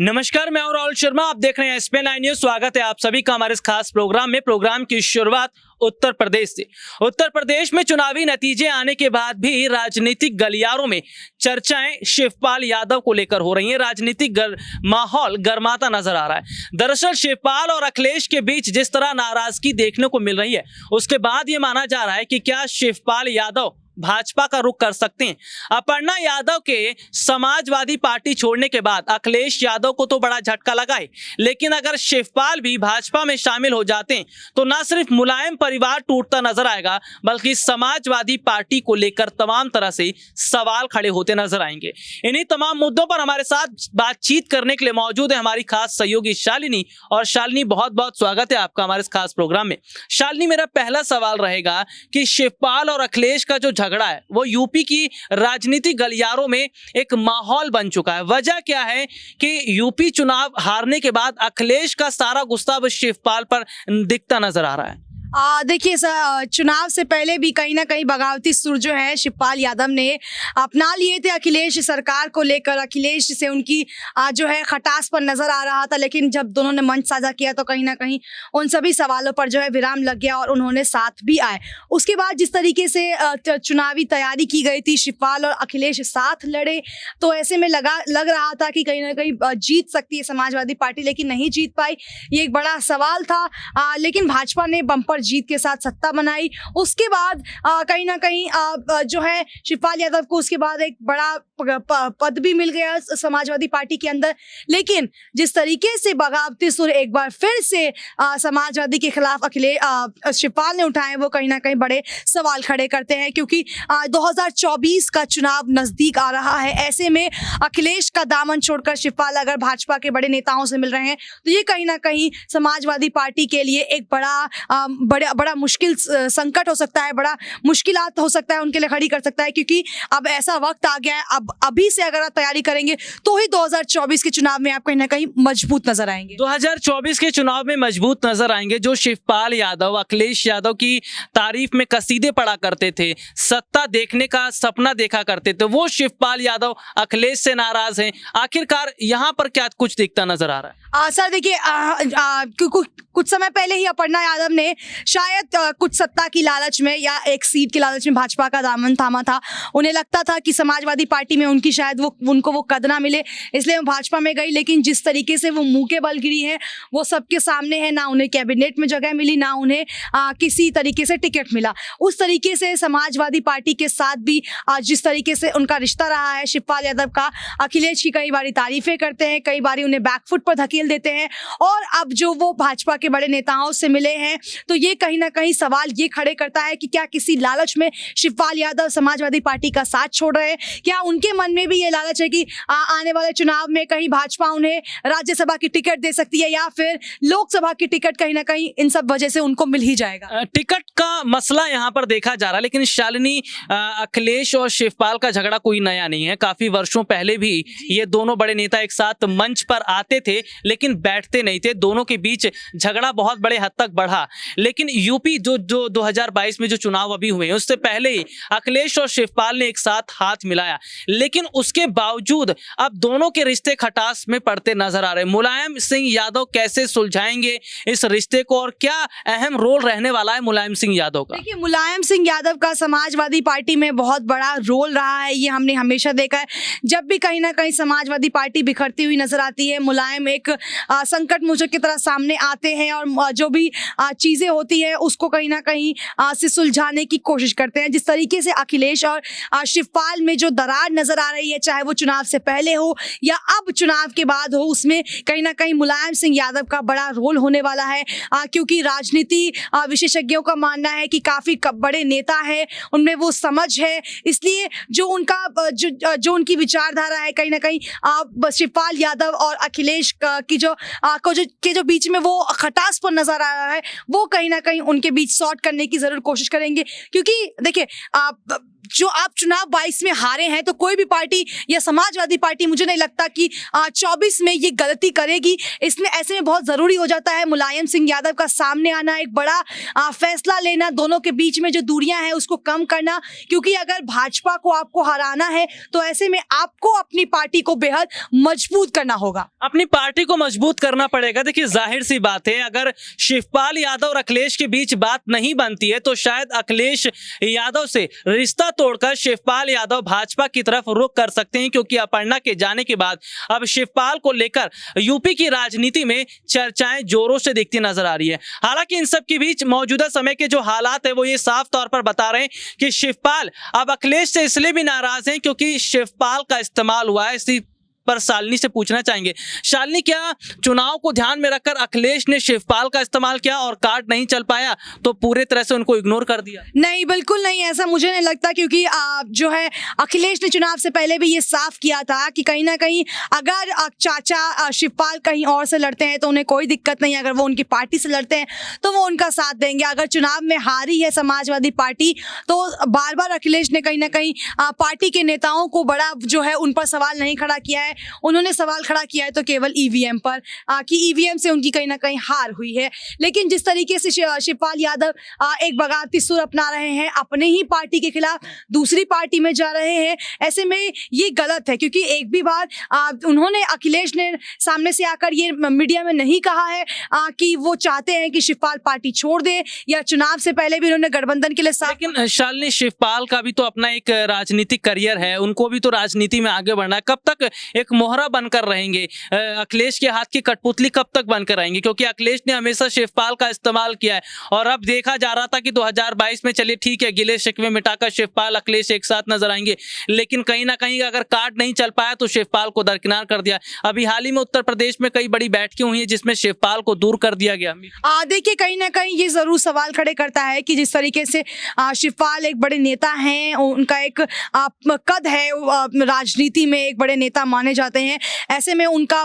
नमस्कार, मैं हूं राहुल शर्मा। आप देख रहे हैं SPN9 न्यूज। स्वागत है आप सभी का हमारे इस खास प्रोग्राम में। प्रोग्राम की शुरुआत उत्तर प्रदेश से। उत्तर प्रदेश में चुनावी नतीजे आने के बाद भी राजनीतिक गलियारों में चर्चाएं शिवपाल यादव को लेकर हो रही हैं। राजनीतिक माहौल गर्माता नजर आ रहा है। दरअसल शिवपाल और अखिलेश के बीच जिस तरह नाराजगी देखने को मिल रही है, उसके बाद ये माना जा रहा है कि क्या शिवपाल यादव भाजपा का रुख कर सकते हैं। अपर्णा यादव के समाजवादी पार्टी छोड़ने के बाद अखिलेश यादव को तो बड़ा झटका लगा है, लेकिन अगर शिवपाल भी भाजपा में शामिल हो जाते हैं तो न सिर्फ मुलायम परिवार टूटता नजर आएगा, बल्कि समाजवादी पार्टी को लेकर तमाम तरह से सवाल खड़े होते नजर आएंगे। इन्हीं तमाम मुद्दों पर हमारे साथ बातचीत करने के लिए मौजूद है हमारी खास सहयोगी शालिनी। और शालिनी, बहुत बहुत स्वागत है आपका हमारे इस खास प्रोग्राम में। शालिनी, मेरा पहला सवाल रहेगा कि शिवपाल और अखिलेश का जो झगड़ा है वो यूपी की राजनीतिक गलियारों में एक माहौल बन चुका है। वजह क्या है कि यूपी चुनाव हारने के बाद अखिलेश का सारा गुस्सा अब शिवपाल पर दिखता नजर आ रहा है। देखिए सर, चुनाव से पहले भी कहीं ना कहीं बगावती सुर जो है शिवपाल यादव ने अपना लिए थे अखिलेश सरकार को लेकर। अखिलेश से उनकी जो है खटास पर नजर आ रहा था, लेकिन जब दोनों ने मंच साझा किया तो कहीं ना कहीं उन सभी सवालों पर जो है विराम लग गया और उन्होंने साथ भी आए। उसके बाद जिस तरीके से चुनावी तैयारी की गई थी, शिवपाल और अखिलेश साथ लड़े, तो ऐसे में लग रहा था कि कहीं ना कहीं जीत सकती है समाजवादी पार्टी, लेकिन नहीं जीत पाई। ये एक बड़ा सवाल था। लेकिन भाजपा ने बम्पर जीत के साथ सत्ता बनाई। उसके बाद कहीं ना कहीं जो है शिवपाल यादव को उसके बाद एक बड़ा पद भी मिल गया समाजवादी पार्टी के अंदर। लेकिन जिस तरीके से बगावती सुर एक बार फिर से समाजवादी के खिलाफ अखिलेश शिवपाल ने उठाए, वो कहीं ना कहीं बड़े सवाल खड़े करते हैं, क्योंकि 2024 का चुनाव नजदीक आ रहा है। ऐसे में अखिलेश का दामन छोड़कर शिवपाल अगर भाजपा के बड़े नेताओं से मिल रहे हैं तो ये कहीं ना कहीं समाजवादी पार्टी के लिए एक बड़ा मुश्किल संकट हो सकता है, बड़ा मुश्किलात हो सकता है उनके लिए खड़ी कर सकता है। क्योंकि अब ऐसा वक्त आ गया है, अब अभी से अगर आप तैयारी करेंगे तो ही 2024 के चुनाव में आप कहीं ना कहीं मजबूत नजर आएंगे। 2024 के चुनाव में मजबूत नजर आएंगे। जो शिवपाल यादव अखिलेश यादव की तारीफ में कसीदे पढ़ा करते थे, सत्ता देखने का सपना देखा करते थे, वो शिवपाल यादव अखिलेश से नाराज हैं। आखिरकार यहाँ पर क्या कुछ दिखता नजर आ रहा है? सर देखिए, कुछ समय पहले ही अपर्णा यादव ने शायद कुछ सत्ता की लालच में या एक सीट की लालच में भाजपा का दामन थामा था। उन्हें लगता था कि समाजवादी पार्टी में उनकी शायद उनको वो कद ना मिले, इसलिए वो भाजपा में गई। लेकिन जिस तरीके से वो मुंह के बल गिरी है वो सबके सामने है। ना उन्हें कैबिनेट में जगह मिली, ना उन्हें किसी तरीके से टिकट मिला। उस तरीके से समाजवादी पार्टी के साथ भी जिस तरीके से उनका रिश्ता रहा है शिवपाल यादव का, अखिलेश की कई बारी तारीफें करते हैं, कई बारी उन्हें बैकफुट पर धकेल देते हैं। और अब जो वो भाजपा के बड़े नेताओं से मिले हैं तो ये कहीं ना कहीं सवाल ये खड़े करता है कि क्या किसी लालच में शिवपाल यादव समाजवादी पार्टी का साथ छोड़ रहे हैं? क्या उनके मन में भी ये लालच है कि आने वाले चुनाव में कहीं भाजपा उन्हें राज्यसभा की टिकट दे सकती है, या फिर लोकसभा की टिकट कहीं ना कहीं इन सब वजह से उनको मिल ही जाएगा? टिकट का मसला यहाँ पर देखा जा रहा है। लेकिन शालिनी, अखिलेश और शिवपाल का झगड़ा कोई नया नहीं है। काफी वर्षों पहले भी ये दोनों बड़े नेता एक साथ मंच पर आते थे, लेकिन बैठते नहीं थे। दोनों के बीच झगड़ा बहुत बड़े हद तक बढ़ा। लेकिन यूपी जो 2022 में जो चुनाव अभी हुए, उससे पहले ही अखिलेश और शिवपाल ने एक साथ हाथ मिलाया। लेकिन उसके बावजूद अब दोनों के रिश्ते खटास में पड़ते नजर आ रहे हैं। मुलायम सिंह यादव कैसे सुलझाएंगे इस रिश्ते को, और क्या अहम रोल रहने वाला है मुलायम सिंह यादव का? देखिए, मुलायम सिंह यादव का समाजवादी पार्टी में बहुत बड़ा रोल रहा है। ये हमने हमेशा देखा है। जब भी कहीं ना कहीं समाजवादी पार्टी बिखरती हुई नजर आती है, मुलायम एक संकट मोचक की तरह सामने आते हैं और जो भी चीजें होती है उसको कहीं ना कहीं से सुलझाने की कोशिश करते हैं। जिस तरीके से अखिलेश और शिवपाल में जो दरार नजर आ रही है, चाहे वो चुनाव से पहले हो या अब चुनाव के बाद हो, उसमें कहीं ना कहीं मुलायम सिंह यादव का बड़ा रोल होने वाला है। क्योंकि राजनीति विशेषज्ञों का मानना है कि काफी बड़े नेता है, उनमें वो समझ है, इसलिए जो उनकी विचारधारा है कहीं ना कहीं शिवपाल यादव और अखिलेश की जो बीच में वो खटास पर नजर आ रहा है, वो कहीं ना कहीं उनके बीच सॉर्ट करने की जरूर कोशिश करेंगे। क्योंकि देखिए, जो आप चुनाव 22 में हारे हैं, तो कोई भी पार्टी या समाजवादी पार्टी मुझे नहीं लगता कि 24 में ये गलती करेगी। इसमें ऐसे में बहुत जरूरी हो जाता है मुलायम सिंह यादव का सामने आना, एक बड़ा फैसला लेना, दोनों के बीच में जो दूरियां हैं उसको कम करना, क्योंकि अगर भाजपा को आपको हराना है तो ऐसे में आपको अपनी पार्टी को बेहद मजबूत करना होगा। अपनी पार्टी को मजबूत करना पड़ेगा। देखिए, जाहिर सी बात है, अगर शिवपाल यादव और अखिलेश के बीच बात नहीं बनती है तो शायद अखिलेश यादव से रिश्ता तोड़कर शिवपाल यादव भाजपा की तरफ रुख कर सकते हैं, क्योंकि अपर्णा के जाने के बाद अब शिवपाल को लेकर यूपी की राजनीति में चर्चाएं जोरों से दिखती नजर आ रही है। हालांकि इन सब के बीच मौजूदा समय के जो हालात है वो ये साफ तौर पर बता रहे हैं कि शिवपाल अब अखिलेश से इसलिए भी नाराज हैं क्योंकि शिवपाल का इस्तेमाल हुआ है। इसी पर शालिनी से पूछना चाहेंगे, शालिनी, क्या चुनाव को ध्यान में रखकर अखिलेश ने शिवपाल का इस्तेमाल किया और कार्ड नहीं चल पाया तो पूरे तरह से उनको इग्नोर कर दिया? नहीं, बिल्कुल नहीं, ऐसा मुझे नहीं लगता, क्योंकि जो है अखिलेश ने चुनाव से पहले भी ये साफ किया था कि कहीं ना कहीं अगर चाचा शिवपाल कहीं और से लड़ते हैं तो उन्हें कोई दिक्कत नहीं, अगर वो उनकी पार्टी से लड़ते हैं तो वो उनका साथ देंगे। अगर चुनाव में हारी है समाजवादी पार्टी तो बार बार अखिलेश ने कहीं ना कहीं पार्टी के नेताओं को बड़ा जो है उन पर सवाल नहीं खड़ा किया है। उन्होंने सवाल खड़ा किया है तो केवल ईवीएम पर, कि ईवीएम से उनकी कहीं ना कहीं हार हुई है। लेकिन जिस तरीके से शिवपाल यादव एक बगावती सुर अपना रहे हैं, अपने ही पार्टी के खिलाफ दूसरी पार्टी में जा रहे हैं, ऐसे में ये गलत है, क्योंकि एक भी बार उन्होंने, अखिलेश ने सामने से आकर ये मीडिया में नहीं कहा है कि वो चाहते हैं कि शिवपाल पार्टी छोड़ दे, या चुनाव से पहले भी उन्होंने गठबंधन के लिए लेकिन शालिनी, शिवपाल का भी तो अपना एक राजनीतिक करियर है, उनको भी तो राजनीति में आगे बढ़ना है। कब तक एक मोहरा बनकर रहेंगे? अखिलेश के हाथ की कठपुतली कब तक बनकर रहेंगे? क्योंकि अखिलेश ने हमेशा शिवपाल का इस्तेमाल किया है और अब देखा जा रहा था कि 2022 में चलिए ठीक है, गिले शिकवे मिटाकर शिवपाल अखिलेश एक साथ नजर आएंगे, लेकिन कहीं ना कहीं अगर कार्ड नहीं चल पाया तो शिवपाल को दरकिनार कर दिया। अभी हाल ही में उत्तर प्रदेश में कई बड़ी बैठकें हुई है जिसमें शिवपाल को दूर कर दिया गया। देखिए, कहीं ना कहीं ये जरूर सवाल खड़े करता है कि जिस तरीके से शिवपाल एक बड़े नेता हैं, उनका एक कद है, राजनीति में एक बड़े नेता माने जाते हैं, ऐसे में उनका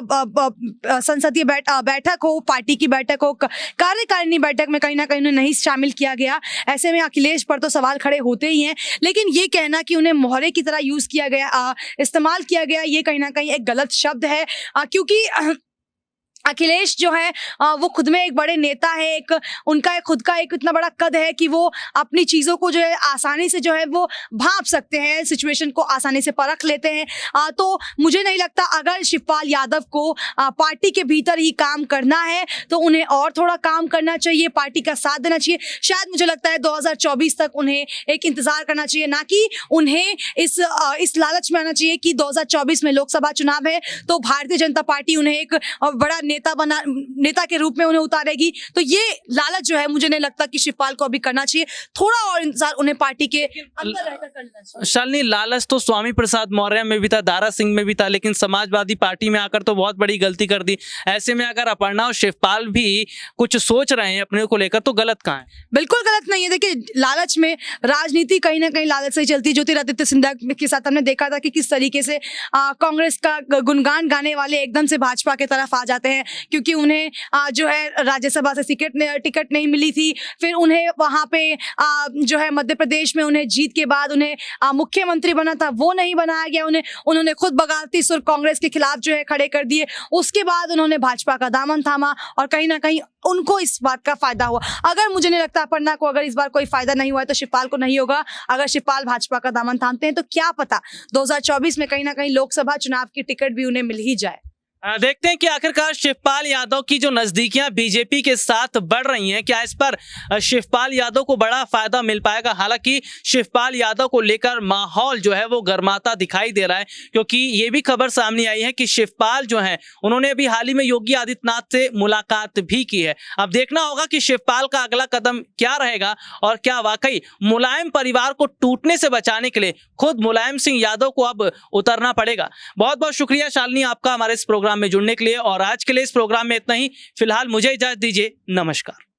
संसदीय बैठक हो, पार्टी की बैठक हो, कार्यकारिणी बैठक में कहीं ना कहीं उन्हें नहीं शामिल किया गया। ऐसे में अखिलेश पर तो सवाल खड़े होते ही हैं, लेकिन ये कहना कि उन्हें मोहरे की तरह यूज किया गया, इस्तेमाल किया गया, ये कहीं ना कहीं एक गलत शब्द है, क्योंकि अखिलेश जो है वो खुद में एक बड़े नेता है, एक उनका एक खुद का एक इतना बड़ा कद है कि वो अपनी चीज़ों को जो है आसानी से जो है वो भांप सकते हैं, सिचुएशन को आसानी से परख लेते हैं। तो मुझे नहीं लगता, अगर शिवपाल यादव को पार्टी के भीतर ही काम करना है तो उन्हें और थोड़ा काम करना चाहिए, पार्टी का साथ देना चाहिए। शायद मुझे लगता है 2024 तक उन्हें एक इंतजार करना चाहिए, ना कि उन्हें इस लालच में आना चाहिए कि 2024 में लोकसभा चुनाव है तो भारतीय जनता पार्टी उन्हें एक बड़ा नेता के रूप में उन्हें उतारेगी। तो ये लालच जो है मुझे नहीं लगता कि शिवपाल को अभी करना चाहिए, थोड़ा और इंतजार उन्हें पार्टी के अंदर रहकर करना चाहिए। शालिनी, लालच तो स्वामी प्रसाद मौर्य में भी था, दारा सिंह में भी था, लेकिन समाजवादी पार्टी में आकर तो बहुत बड़ी गलती कर दी। ऐसे में अगर अपर्णा और शिवपाल भी कुछ सोच रहे हैं अपने को लेकर तो गलत कहाँ है? बिल्कुल गलत नहीं है। देखिए, लालच में राजनीति कहीं ना कहीं लालच से चलती। ज्योतिरादित्य सिंधिया के साथ हमने देखा था कि किस तरीके से कांग्रेस का गुणगान गाने वाले एकदम से भाजपा की तरफ आ जाते हैं, क्योंकि उन्हें जो है राज्यसभा से टिकट नहीं मिली थी, फिर उन्हें वहां पे जो है मध्य प्रदेश में उन्हें जीत के बाद उन्हें मुख्यमंत्री बना था, वो नहीं बनाया गया। उन्होंने खुद बगावती सुर कांग्रेस के खिलाफ जो है खड़े कर दिए। उसके बाद उन्होंने भाजपा का दामन थामा और कहीं ना कहीं उनको इस बात का फायदा हुआ। अगर मुझे नहीं लगता अपर्णा को अगर इस बार कोई फायदा नहीं हुआ है तो शिवपाल को नहीं होगा। अगर शिवपाल भाजपा का दामन थामते हैं तो क्या पता 2024 में कहीं ना कहीं लोकसभा चुनाव की टिकट भी उन्हें मिल ही जाए। देखते हैं कि आखिरकार शिवपाल यादव की जो नजदीकियां बीजेपी के साथ बढ़ रही हैं, क्या इस पर शिवपाल यादव को बड़ा फायदा मिल पाएगा? हालांकि शिवपाल यादव को लेकर माहौल जो है वो गर्माता दिखाई दे रहा है, क्योंकि ये भी खबर सामने आई है कि शिवपाल जो है उन्होंने अभी हाल ही में योगी आदित्यनाथ से मुलाकात भी की है। अब देखना होगा कि शिवपाल का अगला कदम क्या रहेगा और क्या वाकई मुलायम परिवार को टूटने से बचाने के लिए खुद मुलायम सिंह यादव को अब उतरना पड़ेगा। बहुत बहुत शुक्रिया शालिनी आपका हमारे इस प्रोग्राम में जुड़ने के लिए, और आज के लिए इस प्रोग्राम में इतना ही। फिलहाल मुझे इजाजत दीजिए, नमस्कार।